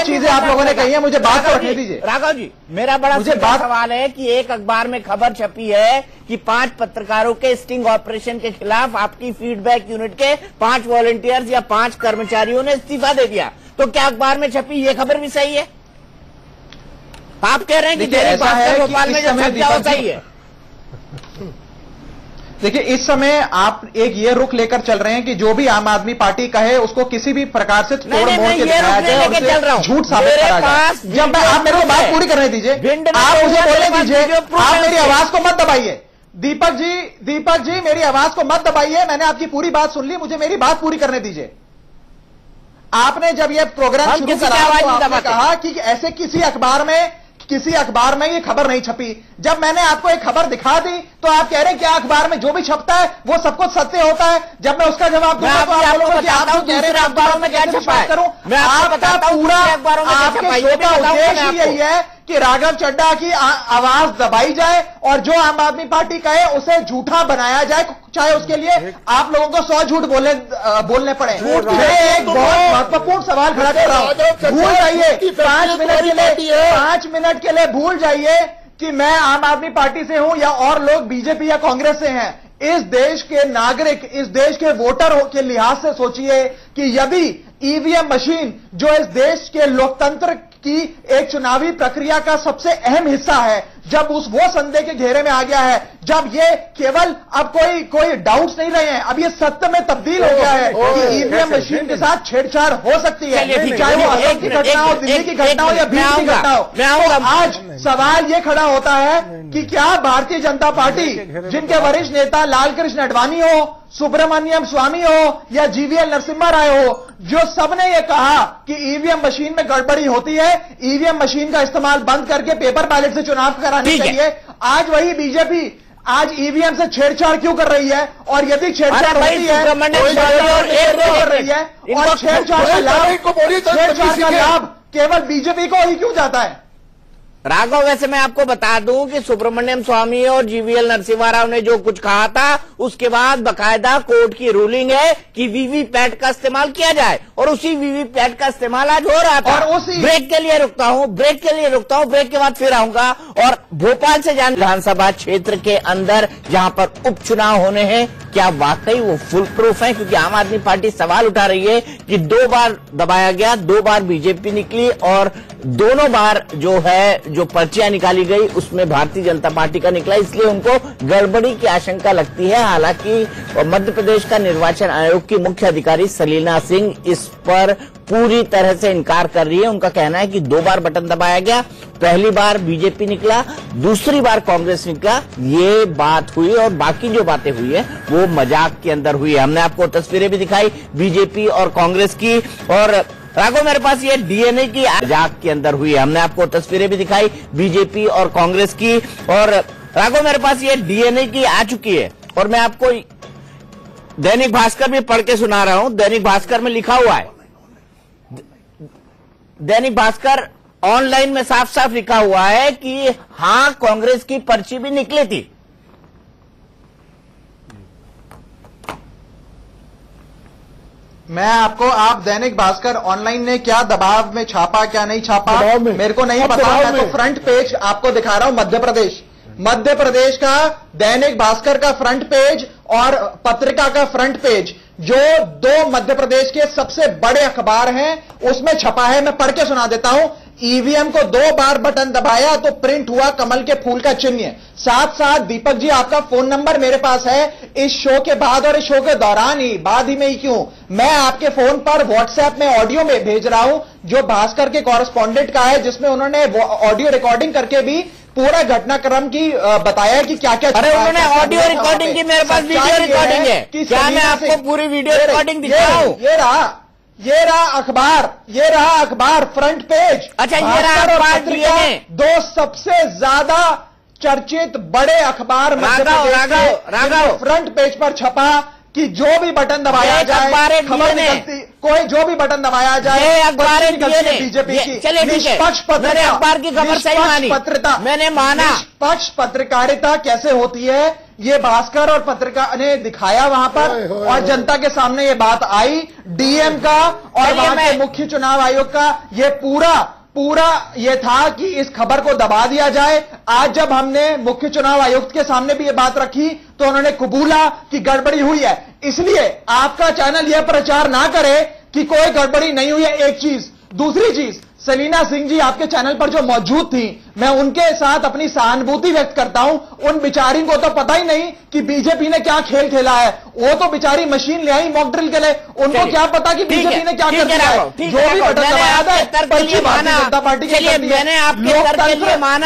चीजें आप लोगों ने कही है, मुझे बात तो रखने दीजिए।
राघव जी, मेरा बड़ा सवाल है कि एक अखबार में खबर छपी है कि 5 पत्रकारों के स्टिंग ऑपरेशन के खिलाफ आपकी फीडबैक यूनिट के 5 वॉलंटियर्स या 5 कर्मचारियों ने इस्तीफा दे दिया। तो क्या अखबार में छपी ये खबर भी सही है? आप कह रहे हैं कि दैनिक भास्कर भोपाल में जो छप गया वो सही है?
देखिए, इस समय आप एक ये रुख लेकर चल रहे हैं कि जो भी आम आदमी पार्टी कहे उसको किसी भी प्रकार से तोड़ मोड़ के दिखाया जाए और उसे झूठ साबित करा जाए। जब मैं आप मेरे को बात पूरी करने दीजिए, आप मुझे बोलने दीजिए, आप मेरी आवाज को मत दबाइए। दीपक जी मेरी आवाज को मत दबाइए, मैंने आपकी पूरी बात सुन ली, मुझे मेरी बात पूरी करने दीजिए। आपने जब यह प्रोग्राम शुरू करा तो आपने कहा कि ऐसे किसी अखबार में ये खबर नहीं छपी। जब मैंने आपको एक खबर दिखा दी तो आप कह रहे हैं क्या अखबार में जो भी छपता है वो सब कुछ सत्य होता है। जब मैं उसका जवाब दूंगा तो आप बोलोगे कि आप जो कह रहे हैं अखबारों में क्या छपा है। आपका पूरा आपके शो का उद्देश्य यही है कि राघव चड्ढा की आवाज दबाई जाए और जो आम आदमी पार्टी कहे उसे झूठा बनाया जाए, चाहे उसके लिए आप लोगों को 100 झूठ बोलने पड़े। मैं एक बहुत महत्वपूर्ण सवाल खड़ा कर रहा हूं, भूल जाइए 5 मिनट के लिए भूल जाइए कि मैं आम आदमी पार्टी से हूं या और लोग बीजेपी या कांग्रेस से हैं। इस देश के नागरिक, इस देश के वोटर के लिहाज से सोचिए कि यदि ईवीएम मशीन जो इस देश के लोकतंत्र की एक चुनावी प्रक्रिया का सबसे अहम हिस्सा है, जब वो संदेह के घेरे में आ गया है, जब ये केवल अब कोई डाउट्स नहीं रहे हैं, अब ये सत्य में तब्दील हो गया है कि ईवीएम मशीन के साथ छेड़छाड़ हो सकती है, चाहे वो असम की घटना हो, दिल्ली की घटना हो या बीच की घटना हो। तो आज सवाल ये खड़ा होता है कि क्या भारतीय जनता पार्टी, जिनके वरिष्ठ नेता लाल कृष्ण आडवाणी हो, सुब्रमण्यम स्वामी हो या जीवीएल नरसिम्हा राय हो, जो सबने ये कहा कि ईवीएम मशीन में गड़बड़ी होती है, ईवीएम मशीन का इस्तेमाल बंद करके पेपर बैलेट से चुनाव कराने चाहिए, आज वही बीजेपी आज ईवीएम से छेड़छाड़ क्यों कर रही है? और यदि छेड़छाड़ होती है कर रही है और छेड़छाड़ का लाभ केवल बीजेपी को ही क्यों जाता है?
राघव, वैसे मैं आपको बता दूं कि सुब्रमण्यम स्वामी और जीवीएल नरसिम्हा राव ने जो कुछ कहा था उसके बाद बकायदा कोर्ट की रूलिंग है कि वीवीपैट का इस्तेमाल किया जाए और उसी वीवीपैट का इस्तेमाल आज हो रहा था। और उसी ब्रेक के लिए रुकता हूं, ब्रेक के बाद फिर आऊंगा। और भोपाल से जान विधानसभा क्षेत्र के अंदर जहां पर उपचुनाव होने हैं, क्या वाकई वो फुल प्रूफ है? क्योंकि आम आदमी पार्टी सवाल उठा रही है कि 2 बार दबाया गया, 2 बार बीजेपी निकली और दोनों बार जो पर्चियां निकाली गई उसमें भारतीय जनता पार्टी का निकला, इसलिए उनको गड़बड़ी की आशंका लगती है। हालांकि मध्य प्रदेश का निर्वाचन आयोग की मुख्य अधिकारी सलीना सिंह इस पर पूरी तरह से इनकार कर रही है। उनका कहना है कि 2 बार बटन दबाया गया, पहली बार बीजेपी निकला, दूसरी बार कांग्रेस निकला, ये बात हुई और बाकी जो बातें हुई है वो मजाक के अंदर हुई है। हमने आपको तस्वीरें भी दिखाई बीजेपी और कांग्रेस की। और राघव, मेरे पास ये डीएनए की मजाक के अंदर हुई है, हमने आपको तस्वीरें भी दिखाई बीजेपी और कांग्रेस की। और राघव, मेरे पास ये डीएनए की आ चुकी है और मैं आपको दैनिक भास्कर भी पढ़ के सुना रहा हूं। दैनिक भास्कर में लिखा हुआ है, दैनिक भास्कर ऑनलाइन में साफ साफ लिखा हुआ है कि हां, कांग्रेस की पर्ची भी निकली थी।
मैं आपको, आप दैनिक भास्कर ऑनलाइन ने क्या दबाव में छापा क्या नहीं छापा मेरे को नहीं पता। मैं तो फ्रंट पेज आपको दिखा रहा हूं, मध्य प्रदेश का दैनिक भास्कर का फ्रंट पेज और पत्रिका का फ्रंट पेज, जो 2 मध्य प्रदेश के सबसे बड़े अखबार हैं, उसमें छपा है। मैं पढ़ के सुना देता हूं। ईवीएम को 2 बार बटन दबाया तो प्रिंट हुआ कमल के फूल का चिन्ह। साथ साथ दीपक जी, आपका फोन नंबर मेरे पास है। इस शो के बाद और इस शो के दौरान ही, बाद ही में ही क्यों, मैं आपके फोन पर व्हाट्सएप में ऑडियो में भेज रहा हूं जो भास्कर के कॉरेस्पॉन्डेंट का है, जिसमें उन्होंने ऑडियो रिकॉर्डिंग करके भी पूरा घटनाक्रम की बताया कि क्या क्या।
अरे उन्होंने ऑडियो रिकॉर्डिंग की, मेरे पास वीडियो रिकॉर्डिंग है। क्या मैं आपको पूरी वीडियो रिकॉर्डिंग दिखाऊं?
ये रहा अखबार फ्रंट पेज।
अच्छा, ये रहा अखबार,
2 सबसे ज्यादा चर्चित बड़े अखबार
राघव
फ्रंट पेज पर छपा कि जो भी बटन दबाया जाए, खबर निकलती, कोई जो भी बटन दबाया जाए,
अखबार
बीजेपी की निष्पक्ष पत्रकारिता,
अखबार की खबर सही मानी, मैंने माना।
निष्पक्ष पत्रकारिता कैसे होती है ये भास्कर और पत्रिका ने दिखाया वहां पर, और जनता के सामने ये बात आई। डीएम का और वहां के मुख्य चुनाव आयोग का ये पूरा ये था कि इस खबर को दबा दिया जाए। आज जब हमने मुख्य चुनाव आयुक्त के सामने भी ये बात रखी तो उन्होंने कबूला कि गड़बड़ी हुई है। इसलिए आपका चैनल यह प्रचार ना करे कि कोई गड़बड़ी नहीं हुई है। एक चीज, दूसरी चीज, सलीना सिंह जी आपके चैनल पर जो मौजूद थी, मैं उनके साथ अपनी सहानुभूति व्यक्त करता हूं। उन बिचारी को तो पता ही नहीं कि बीजेपी ने क्या खेल खेला है। वो तो बिचारी मशीन ले आई मॉक ड्रिल के लिए, उनको क्या पता कि बीजेपी ने क्या कर दिया है। जो भी बटन दबाया था भारतीय जनता पार्टी के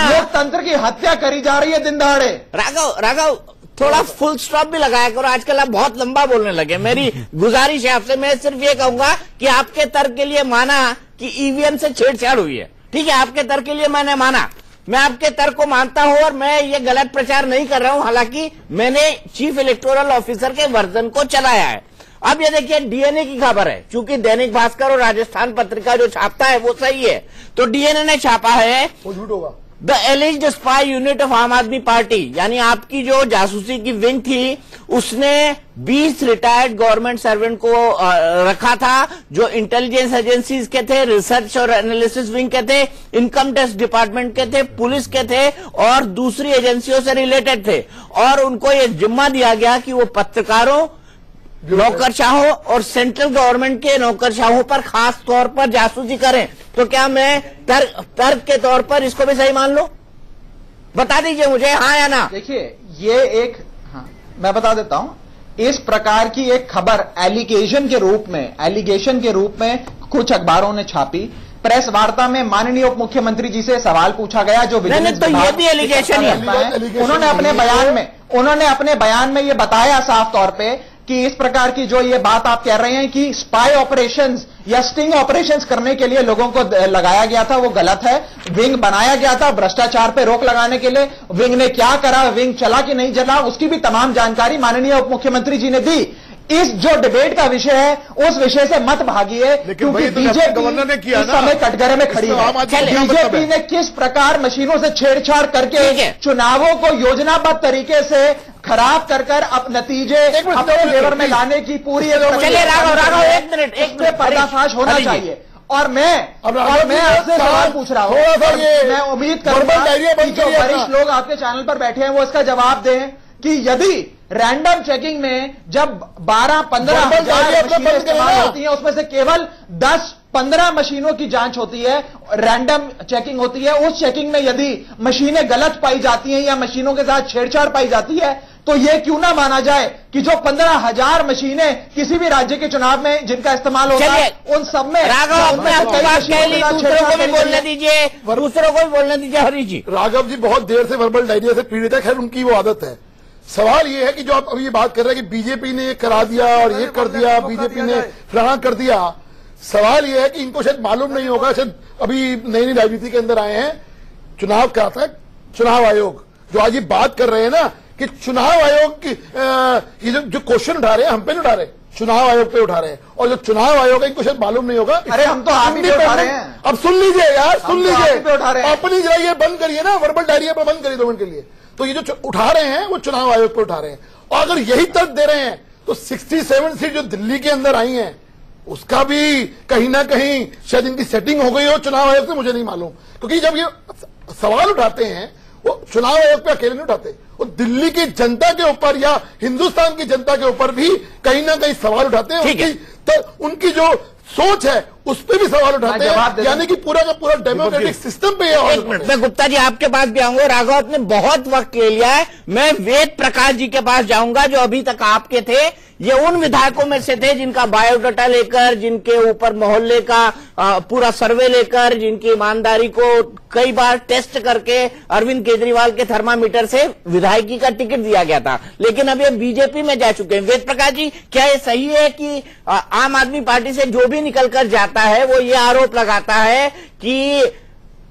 लोकतंत्र की हत्या करी जा रही है दिन दहाड़े।
राघव थोड़ा फुल स्टॉप भी लगाया करो, आजकल आप बहुत लंबा बोलने लगे। मेरी गुजारिश है आपसे, मैं सिर्फ ये कहूंगा कि आपके तर्क के लिए माना कि ईवीएम से छेड़छाड़ हुई है, ठीक है, आपके तर्क के लिए मैंने माना, मैं आपके तर्क को मानता हूं और मैं ये गलत प्रचार नहीं कर रहा हूं। हालांकि मैंने चीफ इलेक्टोरल ऑफिसर के वर्जन को चलाया है। अब ये देखिए डीएनए की खबर है, चूंकि दैनिक भास्कर और राजस्थान पत्रिका जो छापता है वो सही है, तो डीएनए ने छापा है
वो झूठ होगा।
द एलिज्ड स्पाई यूनिट ऑफ आम आदमी पार्टी, यानी आपकी जो जासूसी की विंग थी उसने 20 रिटायर्ड गवर्नमेंट सर्वेंट को रखा था, जो इंटेलिजेंस एजेंसीज के थे, रिसर्च और एनालिसिस विंग के थे, इनकम टैक्स डिपार्टमेंट के थे, पुलिस के थे और दूसरी एजेंसियों से रिलेटेड थे। और उनको ये जिम्मा दिया गया कि वो पत्रकारों, नौकरशाहों और सेंट्रल गवर्नमेंट के नौकरशाहों पर खास तौर पर जासूसी करें। तो क्या मैं तर्क के तौर पर इसको भी सही मान लूं? बता दीजिए मुझे, हाँ या ना।
देखिए ये एक, हाँ मैं बता देता हूं, इस प्रकार की एक खबर एलिगेशन के रूप में कुछ अखबारों ने छापी। प्रेस वार्ता में माननीय उप मुख्यमंत्री जी से सवाल पूछा गया, जो विजिलेंस
तो ये भी एलिगेशन है।
उन्होंने अपने बयान में ये बताया साफ तौर पे कि इस प्रकार की जो ये बात आप कह रहे हैं कि स्पाई ऑपरेशंस या स्टिंग ऑपरेशंस करने के लिए लोगों को लगाया गया था, वो गलत है। विंग बनाया गया था भ्रष्टाचार पे रोक लगाने के लिए। विंग ने क्या करा, विंग चला कि नहीं चला, उसकी भी तमाम जानकारी माननीय उप मुख्यमंत्री जी ने दी। इस जो डिबेट का विषय है उस विषय से मत भागिए, क्योंकि बीजेपी इस समय कटघरे में खड़ी है। बीजेपी ने किस प्रकार मशीनों से छेड़छाड़ करके चुनावों को योजनाबद्ध तरीके से खराब कर अब नतीजे अपने फेवर में लाने की पूरी एक पर्दाफाश होना चाहिए। और मैं आपसे सवाल पूछ रहा हूं, मैं उम्मीद करूंगा कि जो वरिष्ठ लोग आपके चैनल पर बैठे हैं वो इसका जवाब दें कि यदि रैंडम चेकिंग में जब 12-15 हजार मशीनें इस्तेमाल होती हैं, उसमें से केवल 10-15 मशीनों की जांच होती है, रैंडम चेकिंग होती है, उस चेकिंग में यदि मशीनें गलत पाई जाती हैं या मशीनों के साथ छेड़छाड़ पाई जाती है, तो यह क्यों ना माना जाए कि जो 15,000 मशीनें किसी भी राज्य के चुनाव में जिनका इस्तेमाल होता है उन सब में
राघव दूसरों को भी बोलने दीजिए हरी जी।
राघव जी बहुत देर से वर्बल डायरिया से पीड़ित है, खैर उनकी वो आदत है। सवाल ये है कि जो आप अभी ये बात कर रहे हैं कि बीजेपी ने ये करा दिया और ये कर दिया, बीजेपी ने फलाना कर दिया। सवाल ये है कि इनको शायद मालूम नहीं होगा, शायद अभी नई राजनीति के अंदर आए हैं। चुनाव क्या था, चुनाव आयोग जो आज ये बात कर रहे हैं ना कि चुनाव आयोग की ये जो क्वेश्चन उठा रहे हैं हम पे नहीं उठा रहे, चुनाव आयोग पे उठा रहे हैं। और जो चुनाव आयोग है इनको शायद मालूम नहीं होगा।
अरे हम तो आप ही पे उठा रहे हैं।
अब सुन लीजिए यार, सुन लीजिए, अपनी जरा ये बंद करिए ना, वर्बल डायरिया पर बंद करिए 2 मिनट के लिए। तो ये जो उठा रहे हैं वो चुनाव आयोग पे उठा रहे हैं। और अगर यही तर्क दे रहे हैं तो 67 सीट जो दिल्ली के अंदर आई हैं उसका भी कहीं ना कहीं शायद इनकी सेटिंग हो गई हो चुनाव आयोग से, मुझे नहीं मालूम। क्योंकि जब ये सवाल उठाते हैं वो चुनाव आयोग पे अकेले नहीं उठाते, वो दिल्ली की जनता के ऊपर या हिंदुस्तान की जनता के ऊपर भी कहीं ना कहीं सवाल उठाते हैं। उनकी जो सोच है उस पर भी सवाल उठाते हैं, यानी कि पूरा का पूरा डेमोक्रेटिक सिस्टम पे।
एक मिनट, मैं गुप्ता जी आपके पास भी आऊंगा। राघव ने बहुत वक्त ले लिया है, मैं वेद प्रकाश जी के पास जाऊंगा जो अभी तक आपके थे। ये उन विधायकों में से थे जिनका बायोडाटा लेकर, जिनके ऊपर मोहल्ले का पूरा सर्वे लेकर, जिनकी ईमानदारी को कई बार टेस्ट करके अरविंद केजरीवाल के थर्मामीटर से विधायकी का टिकट दिया गया था, लेकिन अब ये बीजेपी में जा चुके हैं। वेद प्रकाश जी, क्या ये सही है कि आम आदमी पार्टी से जो भी निकलकर जाता है वो ये आरोप लगाता है कि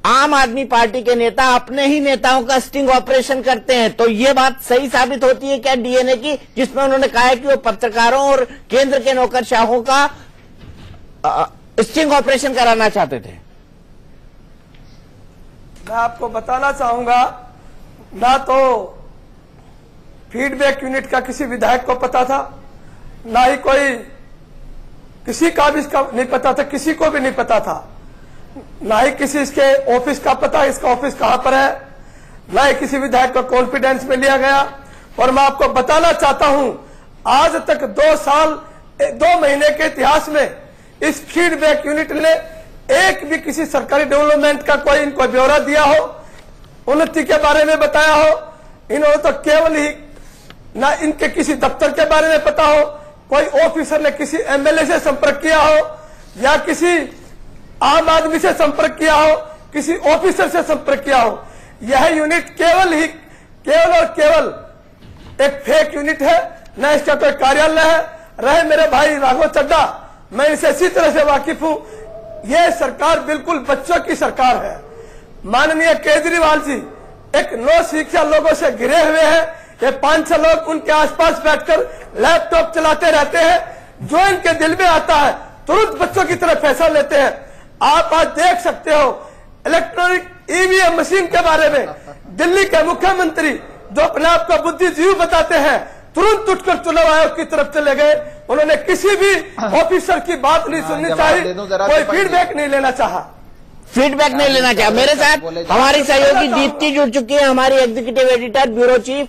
आम आदमी पार्टी के नेता अपने ही नेताओं का स्टिंग ऑपरेशन करते हैं? तो ये बात सही साबित होती है क्या डीएनए की, जिसमें उन्होंने कहा है कि वो पत्रकारों और केंद्र के नौकरशाहों का स्टिंग ऑपरेशन कराना चाहते थे?
मैं आपको बताना चाहूंगा, ना तो फीडबैक यूनिट का किसी विधायक को पता था, ना ही कोई किसी का भी इसका नहीं पता था, किसी को भी नहीं पता था, ना ही किसी इसके ऑफिस का पता, इसका ऑफिस कहां पर है, ना ही किसी विधायक को कॉन्फिडेंस में लिया गया। और मैं आपको बताना चाहता हूं, आज तक 2 महीने के इतिहास में इस फीडबैक यूनिट ने एक भी किसी सरकारी डेवलपमेंट का कोई इनको ब्यौरा दिया हो, उन्नति के बारे में बताया हो? इन्होंने तो केवल ही ना इनके किसी दफ्तर के बारे में पता हो, कोई ऑफिसर ने किसी एमएलए से संपर्क किया हो या किसी आम आदमी से संपर्क किया हो, किसी ऑफिसर से संपर्क किया हो। यह यूनिट केवल और केवल एक फेक यूनिट है, न इसका कोई कार्यालय है। रहे मेरे भाई राघव चड्डा, मैं इनसे इसी तरह से वाकिफ हूं। यह सरकार बिल्कुल बच्चों की सरकार है। माननीय केजरीवाल जी एक नौ शिक्षा लोगों से घिरे हुए हैं। ये 5-6 लोग उनके आसपास बैठकर लैपटॉप चलाते रहते हैं। जो इनके दिल में आता है तुरंत बच्चों की तरफ फैसला लेते हैं। आप आज देख सकते हो इलेक्ट्रॉनिक ईवीएम मशीन के बारे में दिल्ली के मुख्यमंत्री जो अपने आप को बुद्धिजीवी बताते हैं, तुरंत उठकर चुनाव आयोग की तरफ चले गए। उन्होंने किसी भी ऑफिसर की बात नहीं सुननी चाहिए, कोई फीडबैक नहीं लेना चाहा।
फीडबैक नहीं लेना चाहा। मेरे साथ हमारी सहयोगी दीप्ति जुड़ चुकी है, हमारी executive editor, bureau chief.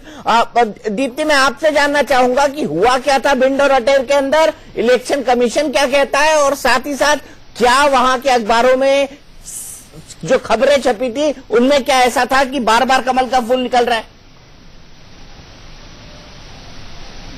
Deepti, मैं आपसे जानना चाहूंगा कि हुआ क्या था भिंड और अटेर के अंदर, इलेक्शन कमीशन क्या कहता है, और साथ ही साथ क्या वहां के अखबारों में जो खबरें छपी थी उनमें क्या ऐसा था कि बार बार कमल का फूल निकल रहा है?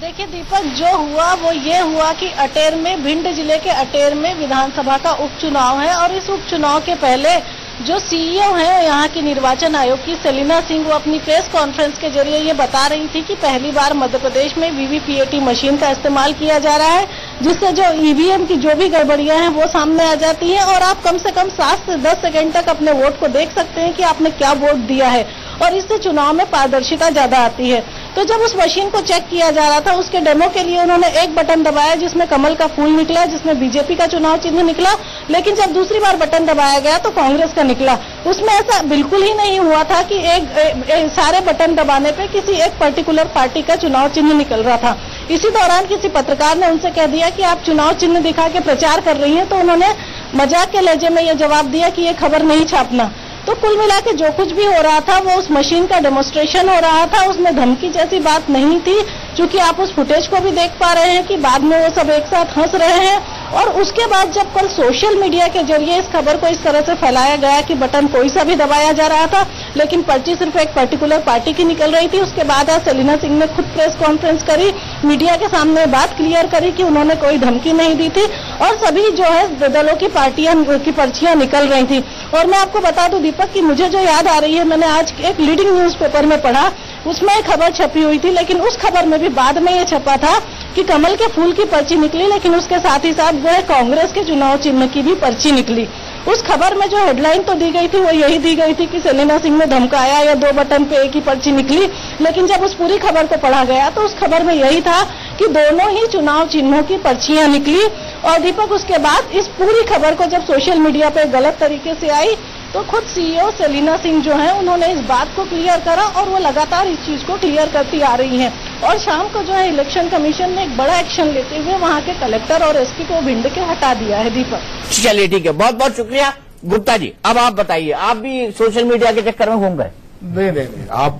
देखिए दीपक, जो हुआ वो ये हुआ कि अटेर में, भिंड जिले के अटेर में विधानसभा का उपचुनाव है और इस उपचुनाव के पहले जो सीईओ हैं यहाँ की निर्वाचन आयोग की सेलिना सिंह, वो अपनी प्रेस कॉन्फ्रेंस के जरिए ये बता रही थी कि पहली बार मध्य प्रदेश में वीवीपीएटी मशीन का इस्तेमाल किया जा रहा है, जिससे जो ईवीएम की जो भी गड़बड़ियां हैं वो सामने आ जाती हैं और आप कम से कम 7 से 10 सेकंड तक अपने वोट को देख सकते हैं कि आपने क्या वोट दिया है और इससे चुनाव में पारदर्शिता ज्यादा आती है। तो जब उस मशीन को चेक किया जा रहा था, उसके डेमो के लिए उन्होंने एक बटन दबाया जिसमें कमल का फूल निकला, जिसमें बीजेपी का चुनाव चिन्ह निकला, लेकिन जब दूसरी बार बटन दबाया गया तो कांग्रेस का निकला। उसमें ऐसा बिल्कुल ही नहीं हुआ था कि एक सारे बटन दबाने पे किसी एक पर्टिकुलर पार्टी का चुनाव चिन्ह निकल रहा था। इसी दौरान किसी पत्रकार ने उनसे कह दिया कि आप चुनाव चिन्ह दिखा के प्रचार कर रही हैं, तो उन्होंने मजाक के लहजे में यह जवाब दिया कि ये खबर नहीं छापना। तो कुल मिला के जो कुछ भी हो रहा था वो उस मशीन का डेमोन्स्ट्रेशन हो रहा था, उसमें धमकी जैसी बात नहीं थी। क्योंकि आप उस फुटेज को भी देख पा रहे हैं कि बाद में वो सब एक साथ हंस रहे हैं। और उसके बाद जब कल सोशल मीडिया के जरिए इस खबर को इस तरह से फैलाया गया कि बटन कोई सा भी दबाया जा रहा था, लेकिन पर्ची सिर्फ एक पर्टिकुलर पार्टी की निकल रही थी, उसके बाद आज सेलिना सिंह ने खुद प्रेस कॉन्फ्रेंस करी, मीडिया के सामने बात क्लियर करी कि उन्होंने कोई धमकी नहीं दी थी और सभी जो है दलों की पार्टियां की पर्चियां निकल रही थी। और मैं आपको बता दूं दीपक कि मुझे जो याद आ रही है, मैंने आज एक लीडिंग न्यूज़पेपर में पढ़ा, उसमें एक खबर छपी हुई थी, लेकिन उस खबर में भी बाद में ये छपा था कि कमल के फूल की पर्ची निकली, लेकिन उसके साथ ही साथ जो है कांग्रेस के चुनाव चिन्ह की भी पर्ची निकली। उस खबर में जो हेडलाइन तो दी गई थी वो यही दी गई थी कि सेलिना सिंह ने धमकाया या 2 बटन पे एक ही पर्ची निकली, लेकिन जब उस पूरी खबर को पढ़ा गया तो उस खबर में यही था कि दोनों ही चुनाव चिन्हों की पर्चियां निकली। और दीपक, उसके बाद इस पूरी खबर को जब सोशल मीडिया पे गलत तरीके से आई तो खुद सीईओ सेलिना सिंह जो है उन्होंने इस बात को क्लियर करा और वो लगातार इस चीज को क्लियर करती आ रही हैं। और शाम को जो है इलेक्शन कमीशन ने एक बड़ा एक्शन लेते हुए वहाँ के कलेक्टर और एसपी को भिंड के हटा दिया है। दीपक,
चलिए ठीक है, बहुत बहुत शुक्रिया। गुप्ता जी, अब आप बताइए, आप भी सोशल मीडिया के चक्कर में घूम गए?
नहीं,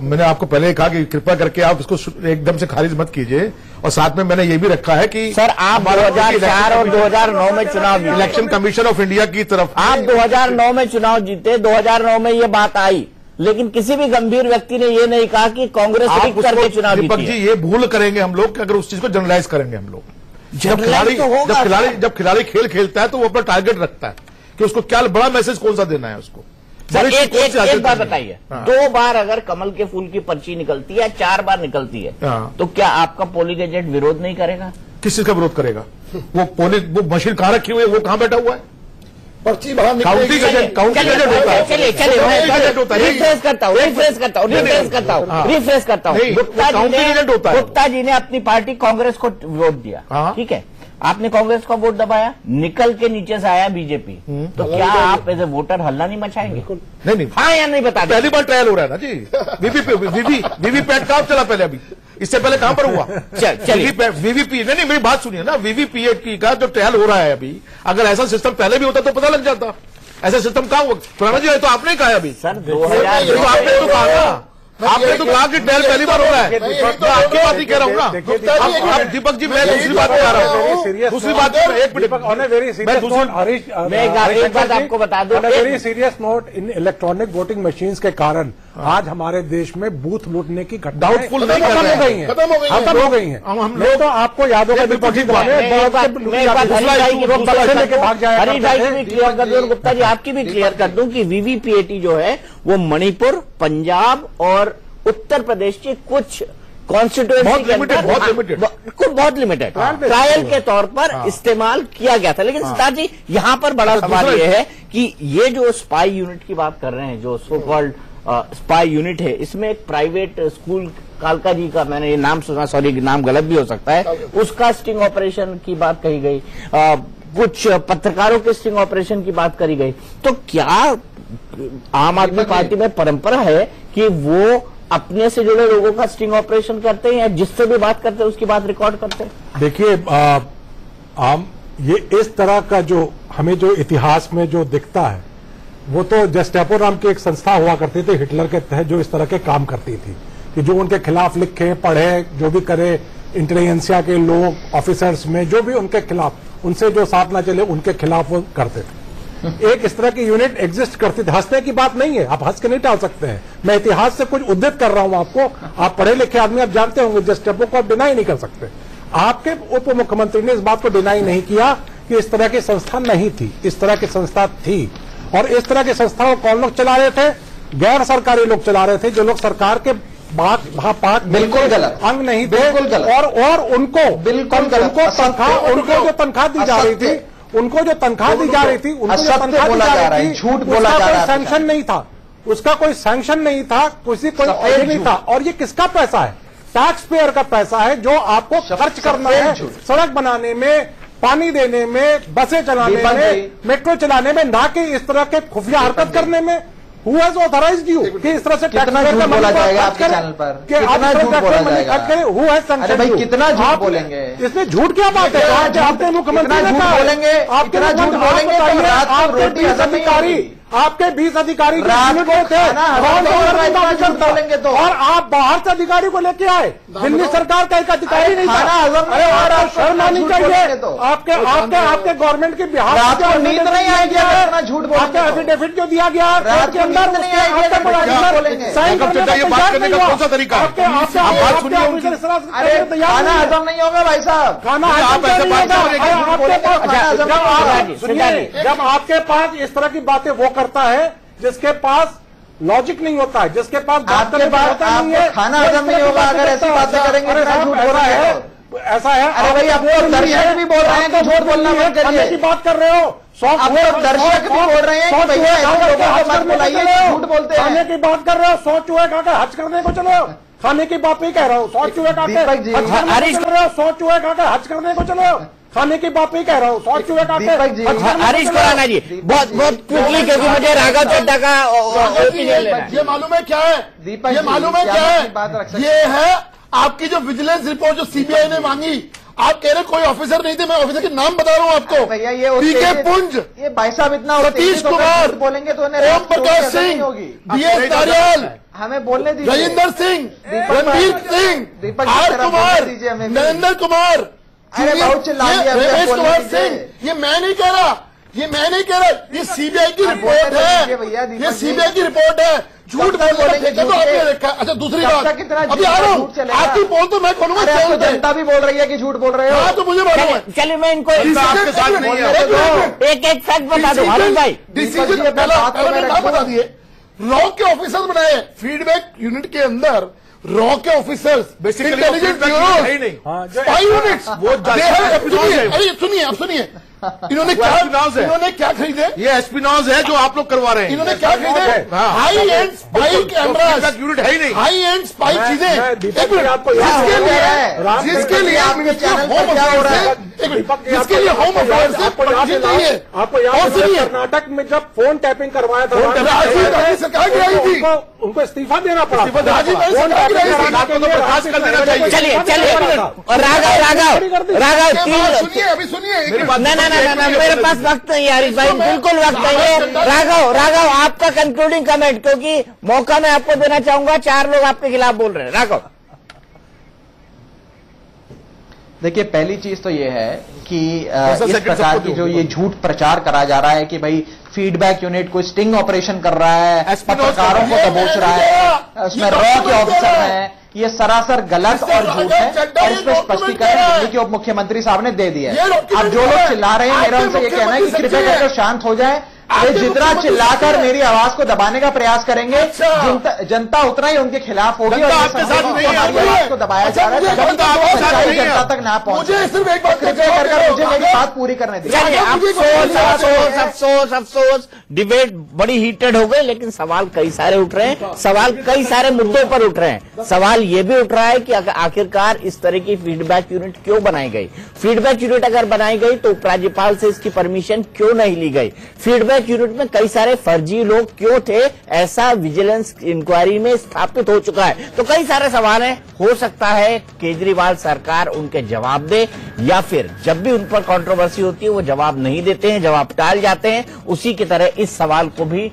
मैंने आपको पहले कहा कि कृपया करके आप इसको एकदम से खारिज मत कीजिए। और साथ में मैंने ये भी रखा है कि
सर, आप 2004 और 2009 में चुनाव जीते,
इलेक्शन कमीशन ऑफ इंडिया की तरफ
आप 2009 में चुनाव जीते, 2009 में ये बात आई, लेकिन किसी भी गंभीर व्यक्ति ने ये नहीं कहा कि कांग्रेस रिग करके चुनाव जीती है।
दीपक जी, ये भूल करेंगे हम लोग कि अगर उस चीज को जनरलाइज करेंगे हम लोग। जब खिलाड़ी खेल खेलता है तो वो अपना टारगेट रखता है कि उसको क्या बड़ा मैसेज कौन सा देना है उसको।
सर, एक बात बताइए, 2 बार अगर कमल के फूल की पर्ची निकलती है, 4 बार निकलती है, तो क्या आपका पोलिंग एजेंट विरोध नहीं करेगा?
किस चीज का विरोध करेगा? वो मशीन कहां रखी हुई है, वो कहां बैठा हुआ है? पर्ची बाहर
काउंटिंग एजेंट होता है। चलिए रिफ्रेश करता हूँ। गुप्ता जी ने अपनी पार्टी कांग्रेस को वोट दिया, ठीक है, आपने कांग्रेस का वोट दबाया, निकल के नीचे से आया बीजेपी, तो क्या आप एज ए वोटर हल्ला नहीं मचाएंगे?
नहीं,
हाँ या नहीं बता?
पहली बार ट्रायल हो रहा है ना जी। वीवीपैट कहाँ चला पहले? अभी इससे पहले कहां पर हुआ? वीवीपी नहीं, मेरी बात सुनिए ना, वीवीपीएटी का जो ट्रायल हो रहा है अभी, अगर ऐसा सिस्टम पहले भी होता तो पता लग जाता। ऐसा सिस्टम कहां हुआ? पुराना जी तो आपने कहा अभी सर, 2000
आपने तो कहा
आपने तो कहा कि टेल पहली बार हो रहा है, मैं आपकी बात ही कह रहा हूँ ना दीपक जी। मैं दूसरी बात बता रहा हूँ, दूसरी बात एक मिनट,
मैं एक बात आपको बता दूं, वेरी सीरियस नोट, इन इलेक्ट्रॉनिक वोटिंग मशीन्स के कारण आज हमारे देश में बूथ लूटने की घटना
डाउटफुल नहीं कर रहे हैं,
खत्म हो गई है। हम लोग तो आपको याद होगा विपक्षी
हरीश भाई की भी क्लियर कर दूं, गुप्ता जी आपकी भी क्लियर कर दूं कि वीवीपीएटी जो है वो मणिपुर, पंजाब और उत्तर प्रदेश के कुछ कॉन्स्टिट्यूएंसी के अंदर बहुत लिमिटेड ट्रायल के तौर पर इस्तेमाल किया गया था। लेकिन सिद्धार्थ जी यहाँ पर बड़ा सवाल ये है कि ये जो स्पाई यूनिट की बात कर रहे हैं, जो सो कॉल्ड स्पाई यूनिट है, इसमें एक प्राइवेट स्कूल कालका जी का मैंने ये नाम सुना, सॉरी नाम गलत भी हो सकता है, उसका स्टिंग ऑपरेशन की बात कही गई, कुछ पत्रकारों के स्टिंग ऑपरेशन की बात करी गई। तो क्या आम आदमी पार्टी में परंपरा है कि वो अपने से जुड़े लोगों का स्टिंग ऑपरेशन करते हैं या जिससे भी बात करते हैं उसकी बात रिकॉर्ड करते हैं?
देखिए, ये इस तरह का जो हमें जो इतिहास में जो दिखता है वो तो जेस्टापो नाम की एक संस्था हुआ करती थी हिटलर के तहत, जो इस तरह के काम करती थी कि जो उनके खिलाफ लिखे पढ़े जो भी करे, इंटेलिजेंसिया के लोग ऑफिसर्स में जो भी उनके खिलाफ, उनसे जो साथ ना चले उनके खिलाफ वो करते थे। एक इस तरह की यूनिट एग्जिस्ट करती थी। हंसने की बात नहीं है, आप हंस के नहीं टाल सकते हैं। मैं इतिहास से कुछ उद्धृत कर रहा हूं आपको, आप पढ़े लिखे आदमी, आप जानते होंगे जेस्टापो को आप डिनाई नहीं कर सकते। आपके उप मुख्यमंत्री ने इस बात को डिनाई नहीं किया कि इस तरह की संस्था नहीं थी, इस तरह की संस्था थी। और इस तरह की संस्थाओं को कौन लोग चला रहे थे? गैर सरकारी लोग चला रहे थे, जो लोग सरकार के भाग
बिल्कुल गलत
अंग नहीं थे, और उनको बिल्कुल तनख्वाह, उनको जो तनख्वाह दी जा रही थी, उनको जो तनख्वाह दी जा रही थी, उनको जो तनख्वाह दी जा रही थी,
झूठ बोला जा रहा है,
सैंक्शन नहीं था, उसका कोई सैंक्शन नहीं था, कोई ऑर्डर नहीं था। और ये किसका पैसा है? टैक्स पेयर का पैसा है, जो आपको खर्च करना है सड़क बनाने में, पानी देने में, बसें चलाने में, मेट्रो चलाने में, ना कि इस तरह के खुफिया हरकत करने में। Who has authorized you कि इस तरह से
कितना झूठ बोला जाएगा आपके चैनल पर? कितना झूठ बोला जाएगा?
Who has sanctioned you?
अरे भाई कितना झूठ बोलेंगे?
इसमें झूठ क्या बात है? आपके मुख्यमंत्री ने कहा
बोलेंगे, इतना झूठ बोलेंगे तो रात को रोटी अधिकारी,
आपके 20 अधिकारी थे
बोलेंगे तो,
और आप बाहर से अधिकारी को लेके आए, दिल्ली सरकार का एक अधिकारी नहीं था। शर्म आनी चाहिए आपके गवर्नमेंट के बिहार
आपको नींद नहीं आएगी इतना झूठ बोलते?
एफिडेविट जो दिया गया रात के अंदर
नहीं आएगी,
कौन सा तरीका है?
खाना हजम नहीं होगा भाई साहब,
खाना जब आपके पास इस तरह की बातें वो करता है जिसके पास लॉजिक नहीं होता है, जिसके पास
आपके पास नहीं है, खाना हजम नहीं होगा अगर ऐसी बातें करेंगे। झूठ हो रहा है,
ऐसा है।
अरे भाई आप दर्शक भी बोल रहे हैं कि झूठ बोलना बंद करिए
की बात कर रहे हो।
दर्शक भी बोल रहे हैं कि भैया झूठ बोलते हैं।
खाने की बात कर रहे हो, 100 चूहे खाकर हज करने को चलो। खाने की बात नहीं कह रहा हूँ, 100 चूहे खाकर 100 चूहे खाकर हज करने को चलो। खाने की बात नहीं कह रहा हूँ, 100 चूहे खाकर।
हरीश खुराना जी बहुत क्विकली, क्योंकि मुझे राघव चड्ढा का
ये मालूम है क्या है? ये मालूम है क्या है? ये है आपकी जो विजिलेंस रिपोर्ट जो सीबीआई ने मांगी। आप कह रहे कोई ऑफिसर नहीं थे, मैं ऑफिसर के नाम बता रहा हूँ आपको।
भैया ये
पीके पुंज,
ये भाई साहब इतना
सतीश कुमार
बोलेंगे तो
ओम प्रकाश सिंह, बीएस दारियाल,
हमें बोलने दीजिए,
राजेंद्र सिंह, रणवीर सिंह, आर कुमार, नरेंद्र कुमार, रमेश कुमार सिंह। ये मैं नहीं कह रहा, ये मैं नहीं कह रहा, ये सीबीआई की रिपोर्ट है, ये सीबीआई की रिपोर्ट है। झूठ बोलेंगे तो आपने देखा। अच्छा दूसरी बात, अभी आ रहा हूँ, आपकी पोल तो मैं खोलूंगा।
जनता भी बोल रही है कि झूठ बोल रहे हो।
हाँ तो मुझे मालूम है।
चलिए मैं इनको एक फैक्ट बता दूं हरीश भाई।
डिसीजन बता दिए, रॉ के ऑफिसर बनाए फीडबैक यूनिट के अंदर, रॉ के officers, intelligence bureau, spy units, वो सुनिए आप सुनिए, इन्होंने क्या खरीदे?
ये एस्पिनॉज है जो आप लोग करवा रहे हैं।
इन्होंने क्या खरीदे? High and spy cameras,
unit है ही नहीं,
हाई एंड स्पाई चीजें।
जिसके लिए
मिनिस्ट्री ऑफ होम अफेयर्स जिसके लिए होम अफेयर से परमिशन चाहिए।
आपको याद है कर्नाटक में जब फोन टैपिंग करवाया था
राजीव गांधी सरकार गिराई थी,
उनको इस्तीफा देना पड़ा।
राजीव गांधी सरकार गिराई थी।
चलिए राघव
सुनिए, अभी सुनिए।
ना मेरे पास वक्त नहीं यार भाई, बिल्कुल वक्त नहीं है। राघव आपका कंक्लूडिंग कमेंट, क्योंकि मौका मैं आपको देना चाहूंगा, 4 लोग आपके खिलाफ बोल रहे हैं। राघव
देखिए, पहली चीज तो ये है कि इस प्रकार की जो ये झूठ प्रचार करा जा रहा है कि भाई फीडबैक यूनिट कोई स्टिंग ऑपरेशन कर रहा है, पत्रकारों को दबोच रहा है, उसमें रॉ के ऑफिसर हैं, ये सरासर गलत और झूठ है। और इसमें स्पष्टीकरण दिल्ली के उप मुख्यमंत्री साहब ने दे दिया है। अब जो लोग चिल्ला रहे हैं, मेरा उनसे ये कहना है कि कृपया करके शांत हो जाए। वे जितना चिल्लाकर मेरी आवाज को दबाने का प्रयास करेंगे, जनता उतना ही उनके खिलाफ होगी और हमारी आवाज को दबाया जा रहा है, सच्चाई जनता तक ना पहुंचे। कृपया करके मुझे मेरी बात पूरी करने दीजिए।
अफसोस डिबेट बड़ी हीटेड हो गई, लेकिन सवाल कई सारे उठ रहे हैं, सवाल कई सारे मुद्दों पर उठ रहे हैं। सवाल ये भी उठ रहा है कि आखिरकार इस तरह की फीडबैक यूनिट क्यों बनाई गई। फीडबैक यूनिट अगर बनाई गई तो उपराज्यपाल से इसकी परमिशन क्यों नहीं ली गई। फीडबैक यूनिट में कई सारे फर्जी लोग क्यों थे, ऐसा विजिलेंस इंक्वायरी में स्थापित हो चुका है। तो कई सारे सवाल हैं, हो सकता है केजरीवाल सरकार उनके जवाब दे, या फिर जब भी उन पर कंट्रोवर्सी होती है वो जवाब नहीं देते हैं, जवाब टाल जाते हैं। उसी की तरह इस सवाल को भी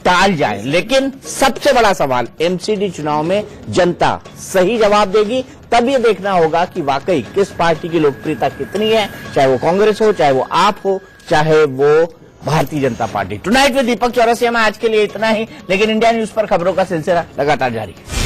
टाल जाए। लेकिन सबसे बड़ा सवाल, एमसीडी चुनाव में जनता सही जवाब देगी, तब ये देखना होगा कि वाकई किस पार्टी की लोकप्रियता कितनी है, चाहे वो कांग्रेस हो, चाहे वो आप हो, चाहे वो भारतीय जनता पार्टी। टुनाइट में दीपक चौरसिया में आज के लिए इतना ही, लेकिन इंडिया न्यूज पर खबरों का सिलसिला लगातार जारी है।